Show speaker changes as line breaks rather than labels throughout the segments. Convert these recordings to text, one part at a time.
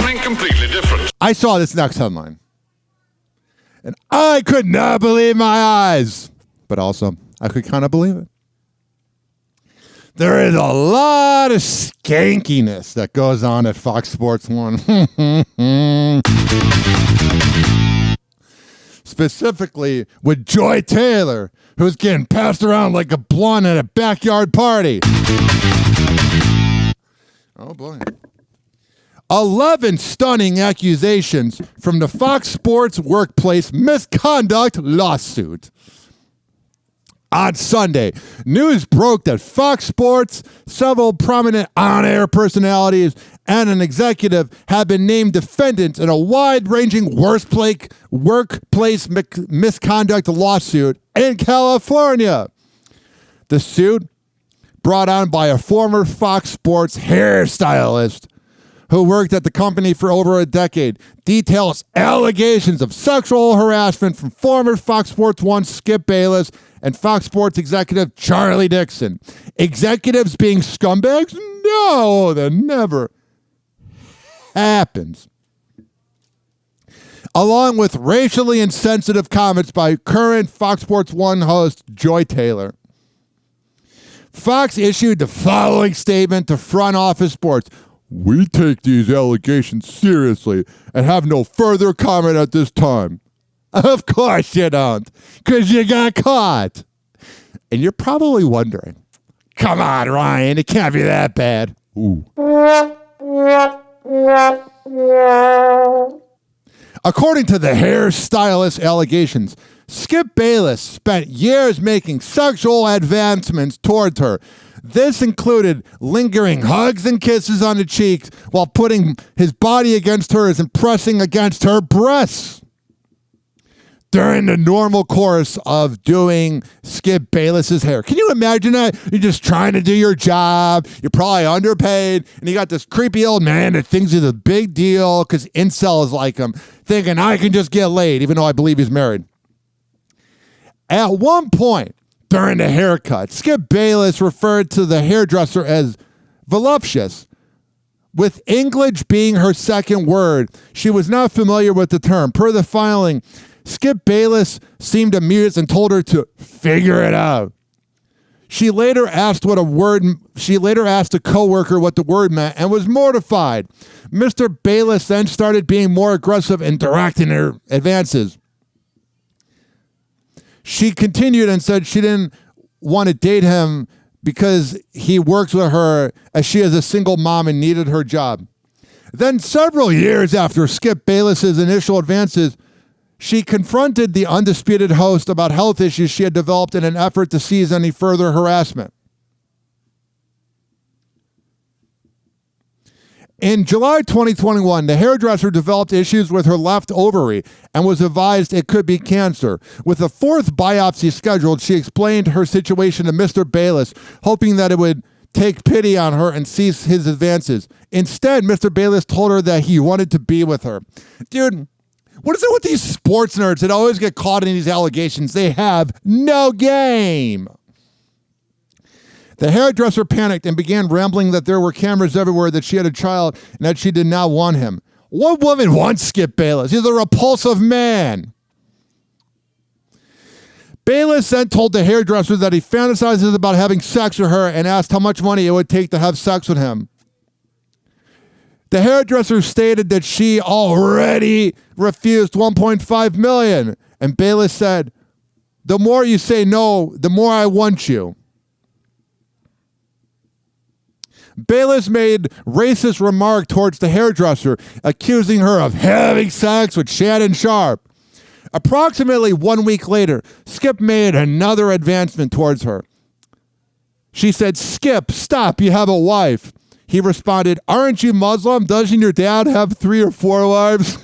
something completely different.
I saw this next headline, and I could not believe my eyes. But also, I could kind of believe it. There is a lot of skankiness that goes on at Fox Sports 1. Specifically with Joy Taylor, who's getting passed around like a blonde at a backyard party. Oh, boy. 11 stunning accusations from the Fox Sports workplace misconduct lawsuit. On Sunday, news broke that Fox Sports, several prominent on-air personalities, and an executive have been named defendants in a wide-ranging workplace misconduct lawsuit in California. The suit, brought on by a former Fox Sports hairstylist who worked at the company for over a decade, details allegations of sexual harassment from former Fox Sports 1 Skip Bayless and Fox Sports executive Charlie Dixon. Executives being scumbags? No, that never happens. Along with racially insensitive comments by current Fox Sports 1 host Joy Taylor. Fox issued the following statement to Front Office Sports. We take these allegations seriously and have no further comment at this time. Of course you don't, because you got caught. And you're probably wondering, come on, Ryan, it can't be that bad. Ooh. According to the hairstylist allegations, Skip Bayless spent years making sexual advancements towards her. This included lingering hugs and kisses on the cheeks while putting his body against hers and pressing against her breasts. During the normal course of doing Skip Bayless's hair. Can you imagine that? You're just trying to do your job. You're probably underpaid. And you got this creepy old man that thinks he's a big deal because incels like him, thinking I can just get laid, even though I believe he's married. At one point during the haircut, Skip Bayless referred to the hairdresser as voluptuous. With English being her second word, she was not familiar with the term. Per the filing, Skip Bayless seemed amused and told her to figure it out. She later asked a coworker what the word meant and was mortified. Mr. Bayless then started being more aggressive in directing her advances. She continued and said she didn't want to date him because he works with her as she is a single mom and needed her job. Then several years after Skip Bayless's initial advances, she confronted the undisputed host about health issues she had developed in an effort to cease any further harassment. In July 2021, the hairdresser developed issues with her left ovary and was advised it could be cancer. With a fourth biopsy scheduled, she explained her situation to Mr. Bayless, hoping that it would take pity on her and cease his advances. Instead, Mr. Bayless told her that he wanted to be with her. Dude, what is it with these sports nerds that always get caught in these allegations? They have no game. The hairdresser panicked and began rambling that there were cameras everywhere, that she had a child, and that she did not want him. What woman wants Skip Bayless? He's a repulsive man. Bayless then told the hairdresser that he fantasizes about having sex with her and asked how much money it would take to have sex with him. The hairdresser stated that she already refused $1.5 million, and Bayless said, "The more you say no, the more I want you." Bayless made racist remark towards the hairdresser, accusing her of having sex with Shannon Sharp. Approximately 1 week later, Skip made another advancement towards her. She said, "Skip, stop, you have a wife." He responded, "Aren't you Muslim? Doesn't your dad have 3 or 4 wives?"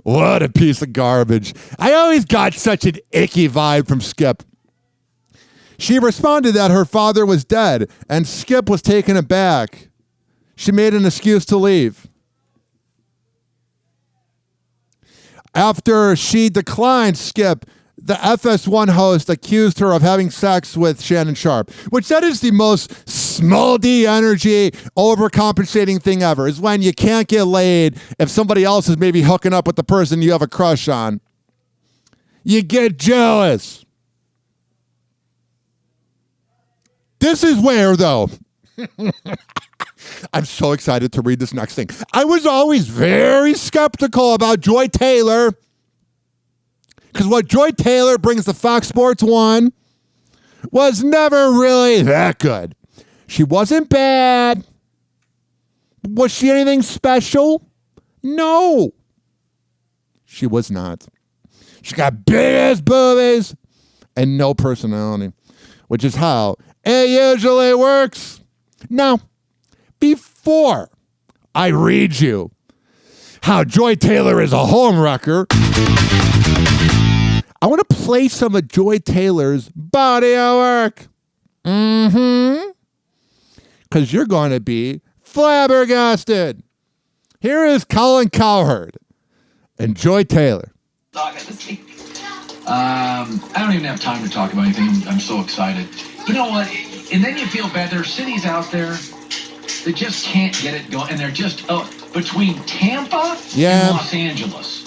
What a piece of garbage. I always got such an icky vibe from Skip. She responded that her father was dead, and Skip was taken aback. She made an excuse to leave. After she declined Skip, the FS1 host accused her of having sex with Shannon Sharpe, which that is the most small D energy, overcompensating thing ever, is when you can't get laid if somebody else is maybe hooking up with the person you have a crush on. You get jealous. This is where, though, I'm so excited to read this next thing. I was always very skeptical about Joy Taylor, because what Joy Taylor brings to Fox Sports 1 was never really that good. She wasn't bad. Was she anything special? No. She was not. She got big-ass boobies and no personality, which is how it usually works. Now, before I read you how Joy Taylor is a homewrecker, I want to play some of Joy Taylor's body of work. Because you're going to be flabbergasted. Here is Colin Cowherd and Joy Taylor.
I don't even have time to talk about anything. I'm so excited. You know what? And then you feel bad. There are cities out there that just can't get it going. And they're just between Tampa and Los Angeles.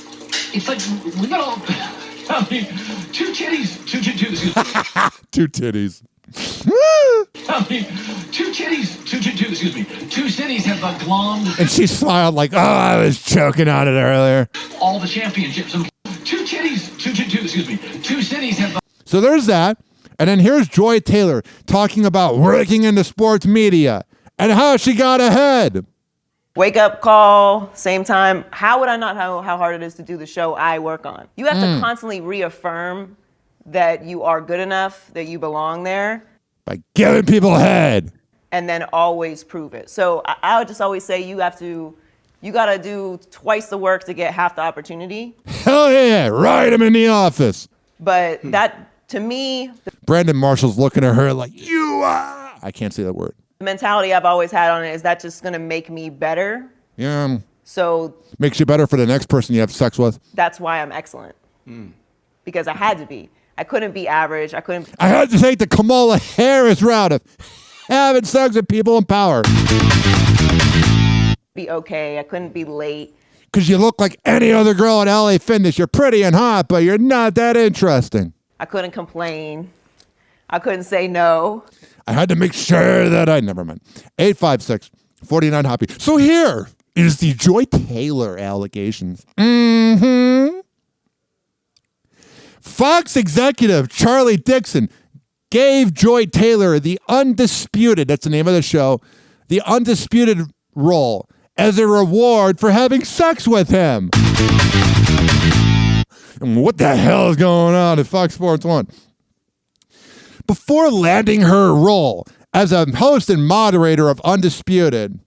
It's like we got all... I mean, two titties.
Two titties.
I mean, excuse me. Two cities have glommed.
And she smiled like, oh, I was choking on it earlier.
All the championships. Two cities have.
So there's that. And then here's Joy Taylor talking about working in the sports media and how she got ahead.
Wake up call, same time. How would I not know how hard it is to do the show I work on? You have to constantly reaffirm that you are good enough, that you belong there.
By giving people head.
And then always prove it. So I would just always say you got to do twice the work to get half the opportunity.
Hell yeah, write him in the office.
But that, to me...
Brandon Marshall's looking at her like, you are... I can't say that word.
The mentality I've always had on it is that just going to make me better.
Yeah.
So... Makes
you better for the next person you have sex with.
That's why I'm excellent. Because I had to be. I couldn't be average. I
had to take the Kamala Harris route of having sex with people in power.
Be okay. I couldn't be late.
Because you look like any other girl at LA Fitness. You're pretty and hot, but you're not that interesting.
I couldn't complain. I couldn't say no.
I had to make sure that never mind. 856-49-HOPPE. So here is the Joy Taylor allegations. Fox executive Charlie Dixon gave Joy Taylor the undisputed, that's the name of the show, the undisputed role as a reward for having sex with him. And what the hell is going on at Fox Sports 1? Before landing her role as a host and moderator of Undisputed,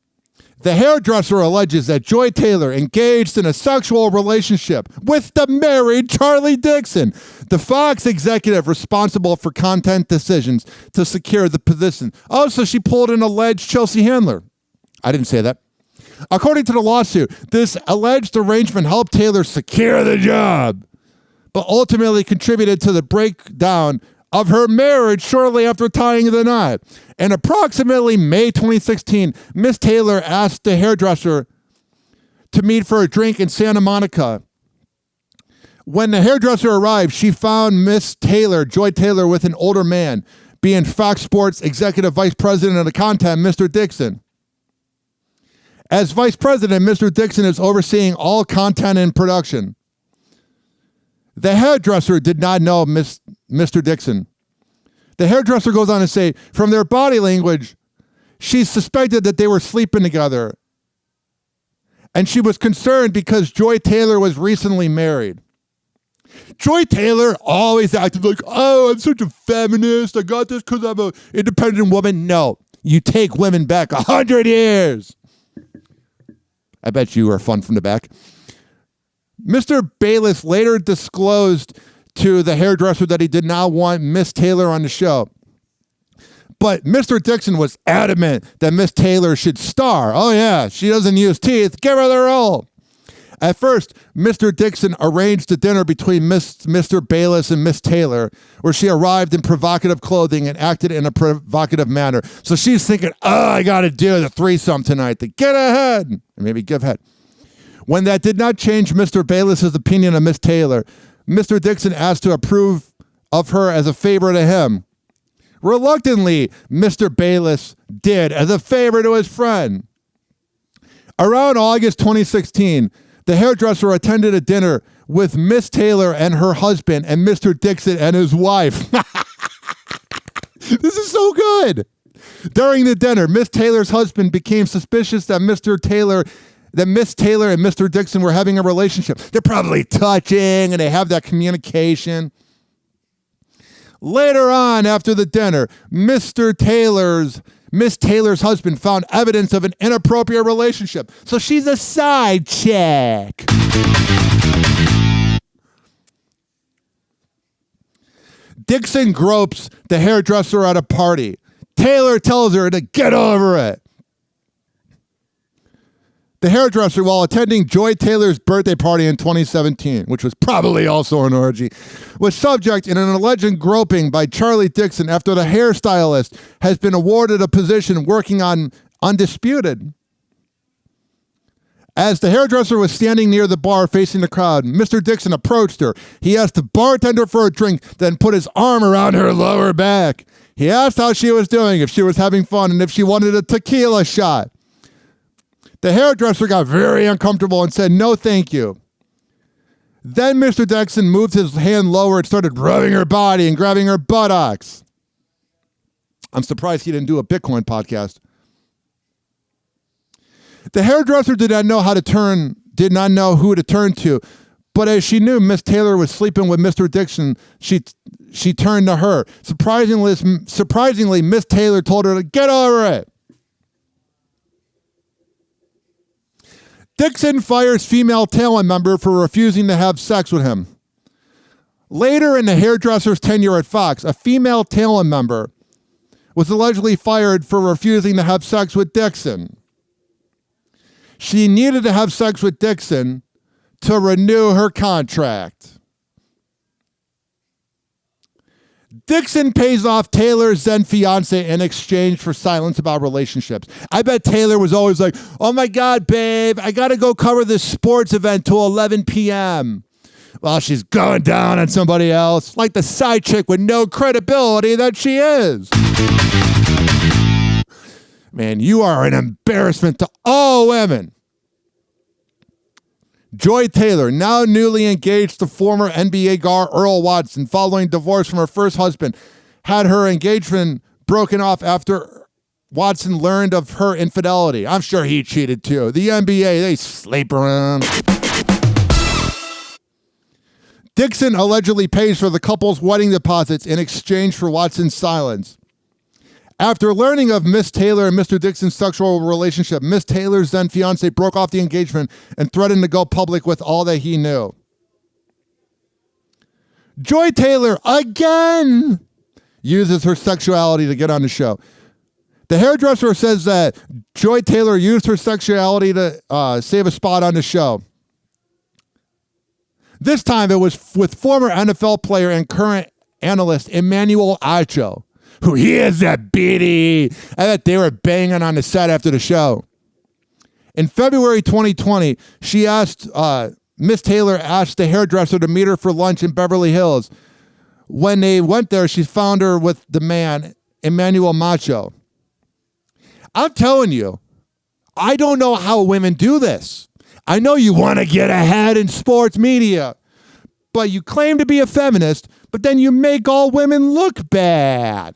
the hairdresser alleges that Joy Taylor engaged in a sexual relationship with the married Charlie Dixon, the Fox executive responsible for content decisions to secure the position. Oh, so she pulled an alleged Chelsea Handler. I didn't say that. According to the lawsuit, this alleged arrangement helped Taylor secure the job, but ultimately contributed to the breakdown of her marriage shortly after tying the knot. In approximately May 2016, Miss Taylor asked the hairdresser to meet for a drink in Santa Monica. When the hairdresser arrived, she found Miss Taylor, Joy Taylor, with an older man, being Fox Sports Executive Vice President of the content, Mr. Dixon. As Vice President, Mr. Dixon is overseeing all content and production. The hairdresser did not know Mr. Dixon. The hairdresser goes on to say, from their body language, she suspected that they were sleeping together. And she was concerned because Joy Taylor was recently married. Joy Taylor always acted like, oh, I'm such a feminist. I got this because I'm an independent woman. No, you take women back 100 years. I bet you are fun from the back. Mr. Bayless later disclosed to the hairdresser that he did not want Miss Taylor on the show. But Mr. Dixon was adamant that Miss Taylor should star. Oh, yeah, she doesn't use teeth. Give her the role. At first, Mr. Dixon arranged a dinner between Mr. Bayless and Miss Taylor, where she arrived in provocative clothing and acted in a provocative manner. So she's thinking, I got to do the threesome tonight to get ahead, and maybe give head. When that did not change Mr. Bayless's opinion of Miss Taylor, Mr. Dixon asked to approve of her as a favor to him. Reluctantly, Mr. Bayless did as a favor to his friend. Around August 2016, the hairdresser attended a dinner with Miss Taylor and her husband and Mr. Dixon and his wife. This is so good. During the dinner, Miss Taylor's husband became suspicious that Miss Taylor and Mr. Dixon were having a relationship. They're probably touching and they have that communication. Later on, after the dinner, Miss Taylor's husband found evidence of an inappropriate relationship. So she's a side chick. Dixon gropes the hairdresser at a party. Taylor tells her to get over it. The hairdresser, while attending Joy Taylor's birthday party in 2017, which was probably also an orgy, was subject in an alleged groping by Charlie Dixon after the hairstylist has been awarded a position working on Undisputed. As the hairdresser was standing near the bar facing the crowd, Mr. Dixon approached her. He asked the bartender for a drink, then put his arm around her lower back. He asked how she was doing, if she was having fun, and if she wanted a tequila shot. The hairdresser got very uncomfortable and said, no, thank you. Then Mr. Dixon moved his hand lower and started rubbing her body and grabbing her buttocks. I'm surprised he didn't do a Bitcoin podcast. The hairdresser did not know who to turn to, but as she knew Miss Taylor was sleeping with Mr. Dixon, she turned to her. Surprisingly, Miss Taylor told her to get over it. Dixon fires female talent member for refusing to have sex with him. Later in the hairdresser's tenure at Fox, a female talent member was allegedly fired for refusing to have sex with Dixon. She needed to have sex with Dixon to renew her contract. Dixon pays off Taylor's then fiance in exchange for silence about relationships. I bet Taylor was always like, oh my God, babe, I got to go cover this sports event till 11 p.m. While she's going down on somebody else, like the side chick with no credibility that she is. Man, you are an embarrassment to all women. Joy Taylor, now newly engaged to former NBA guard Earl Watson following divorce from her first husband, had her engagement broken off after Watson learned of her infidelity. I'm sure he cheated too. The NBA, they sleep around. Dixon allegedly pays for the couple's wedding deposits in exchange for Watson's silence. After learning of Miss Taylor and Mr. Dixon's sexual relationship, Miss Taylor's then fiance broke off the engagement and threatened to go public with all that he knew. Joy Taylor, again, uses her sexuality to get on the show. The hairdresser says that Joy Taylor used her sexuality to save a spot on the show. This time it was with former NFL player and current analyst Emmanuel Acho, who he is that beady. I bet they were banging on the set after the show. In February 2020, Miss Taylor asked the hairdresser to meet her for lunch in Beverly Hills. When they went there, she found her with the man, Emmanuel Macho. I'm telling you, I don't know how women do this. I know you want to get ahead in sports media, but you claim to be a feminist, but then you make all women look bad.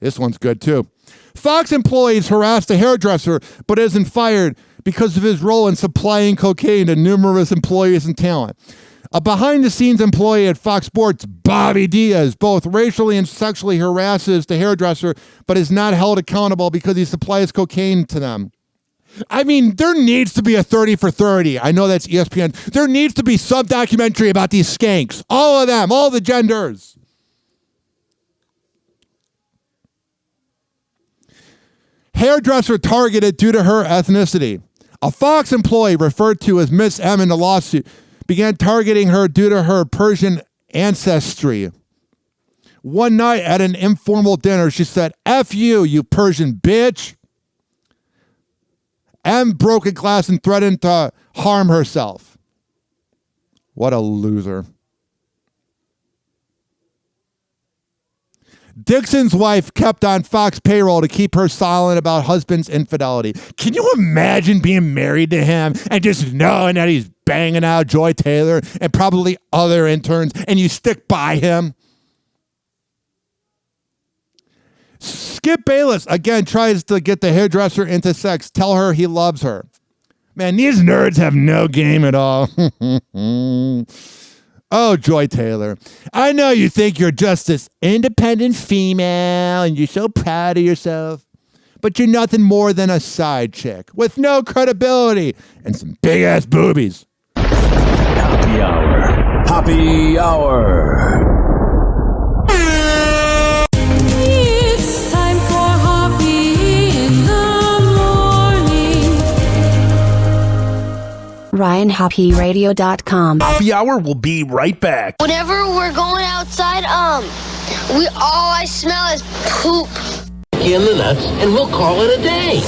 This one's good too. Fox employees harassed a hairdresser, but isn't fired because of his role in supplying cocaine to numerous employees and talent. A behind-the-scenes employee at Fox Sports, Bobby Diaz, both racially and sexually harasses the hairdresser, but is not held accountable because he supplies cocaine to them. I mean, there needs to be a 30 for 30. I know that's ESPN. There needs to be some documentary about these skanks. All of them, all the genders. hairdresser targeted due to her ethnicity. A Fox employee referred to as Miss M in the lawsuit began targeting her due to her Persian ancestry. One night at an informal dinner, she said, "F you, you Persian bitch." M broke a glass and threatened to harm herself. What a loser. Dixon's wife kept on Fox payroll to keep her silent about husband's infidelity. Can you imagine being married to him and just knowing that he's banging out Joy Taylor and probably other interns and you stick by him? Skip Bayless, again, tries to get the hairdresser into sex. Tell her he loves her. Man, these nerds have no game at all. Oh, Joy Taylor, I know you think you're just this independent female and you're so proud of yourself, but you're nothing more than a side chick with no credibility and some big-ass boobies.
Happy Hour. Happy Hour.
It's time for Hoppe in the morning.
RyanHoppyRadio.com.
Happy Hour will be right back.
Whenever we're going outside, all I smell is poop.
In the nuts, and we'll call it a day.